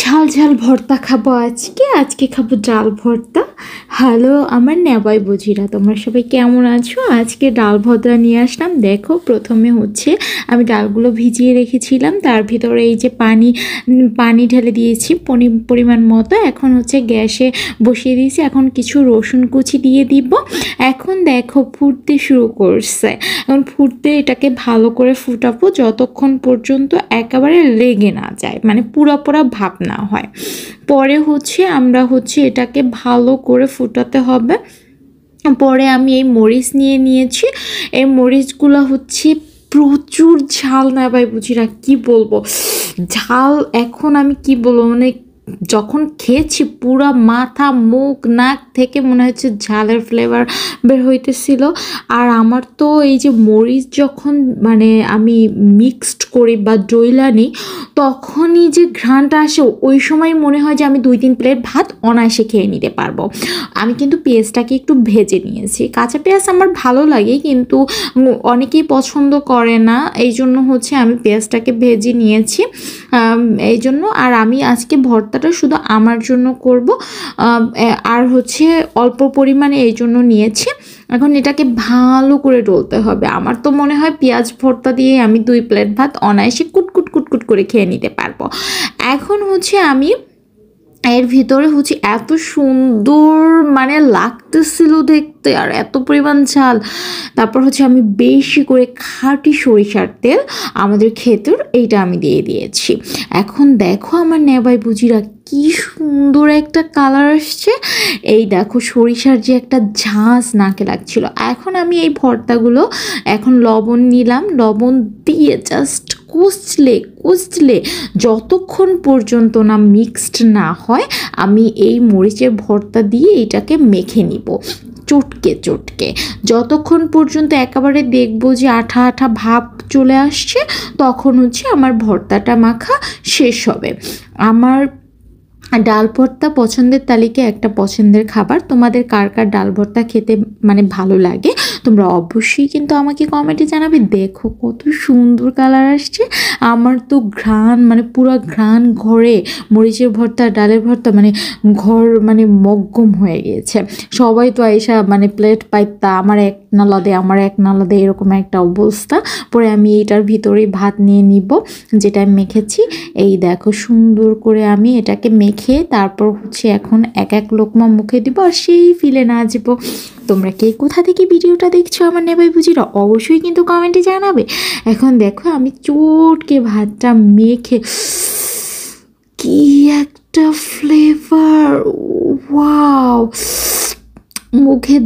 ঝাল ঝাল ভর্তা খাবো আজকে খাবো ডাল ভর্তা। হ্যালো আমার নেবাই বুঝিরা, তোমরা সবাই কেমন আছো? আজকে ডাল ভর্তা নিয়ে আসলাম। দেখো, প্রথমে হচ্ছে আমি ডালগুলো ভিজিয়ে রেখেছিলাম, তার ভিতরে এই যে পানি ঢেলে দিয়েছি পরিমাণ মতো। এখন হচ্ছে গ্যাসে বসিয়ে দিয়েছি, এখন কিছু রসুন কুচি দিয়ে দিব। এখন দেখো ফুটতে শুরু করছে, এখন ফুটতে এটাকে ভালো করে ফুটাবো যতক্ষণ পর্যন্ত একেবারে লেগে না যায়, মানে পুরা ভাপ না হয়। পরে হচ্ছে আমরা এটাকে ভালো করে ফুটাতে হবে। পরে আমি এই মরিচ নিয়েছি, এই মরিচগুলো প্রচুর ঝাল না ভাই, বুঝিরা কি বলবো ঝাল। এখন আমি কি বলবো, মানে যখন খেয়েছি পুরা মাথা মুখ নাক থেকে মনে হচ্ছে ঝালের ফ্লেভার বের হইতেছিল। আর আমার তো এই যে মরিচ যখন মানে আমি মিক্সড করি বা ডইলা নিই, তখনই যে ঘ্রাণটা আসে, ওই সময় মনে হয় যে আমি 2-3 প্লেট ভাত অনায়াসে খেয়ে নিতে পারবো। আমি কিন্তু পেঁয়াজটাকে একটু ভেজে নিয়েছি, কাঁচা পেঁয়াজ আমার ভালো লাগে কিন্তু অনেকেই পছন্দ করে না, এই জন্য আমি পেঁয়াজটাকে ভেজে নিয়েছি এই জন্য। আর আমি আজকে ভর্তাটা শুধু আমার জন্য করব, আর অল্প পরিমাণে এই জন্য নিয়েছি। এখন এটাকে ভালো করে ডলতে হবে। আমার তো মনে হয় পেঁয়াজ ভর্তা দিয়ে আমি 2 প্লেট ভাত অনায়াসে কুটকুট করে খেয়ে নিতে পারবো। এখন আমি এর ভিতরে এত সুন্দর মানে লাগতেছিল দেখতে, আর এত পরিমাণ ঝাল। তারপর আমি বেশি করে খাঁটি সরিষার তেল, আমাদের ক্ষেতের, এইটা আমি দিয়ে দিয়েছি। এখন দেখো আমার নেবাই বুঝিরা কি সুন্দর একটা কালার আসছে। এই দেখো সরিষার যে একটা ঝাঁজ নাকে লাগছিল। এখন আমি এই ভর্তাগুলো এখন লবণ নিলাম, লবণ দিয়ে জাস্ট কষলে যতক্ষণ পর্যন্ত না মিক্সড না হয়, আমি এই মরিচের ভর্তা দিয়ে এটাকে মেখে নিব চটকে। যতক্ষণ পর্যন্ত একেবারে দেখবো যে আঠা আঠা ভাব চলে আসছে, তখন আমার ভর্তাটা মাখা শেষ হবে। আমার ডাল ভর্তা পছন্দের তালিকায় একটা পছন্দের খাবার। তোমাদের কার ডাল ভর্তা খেতে মানে ভালো লাগে, তোমরা অবশ্যই কিন্তু আমাকে কমেন্টে জানাবে। দেখো কত সুন্দর কালার আসছে। আমার তো ঘ্রাণ মানে পুরো ঘ্রাণ ঘরে, মরিচের ভর্তা ডালের ভর্তা মানে ঘর মানে মগ্গম হয়ে গিয়েছে। সবাই তো আইসা মানে প্লেট পাইতা, আমার এক নালা দে এরকম একটা অবস্থা। পরে আমি এইটার ভিতরে ভাত নিয়ে নিব যেটা আমি মেখেছি। এই দেখো সুন্দর করে আমি এটাকে মেখে তারপর এখন এক লোকমা মুখে দিব, আর সেই ফিলে নাচব। তোমরা কে কোথা থেকে ভিডিওটা দেখছো আমার নেবাই বুঝিরা, অবশ্যই কিন্তু কমেন্টে জানাবে। এখন দেখো আমি চটকে ভাতটা মেখে, কি একটা ফ্লেভার, ওয়াও, মুখে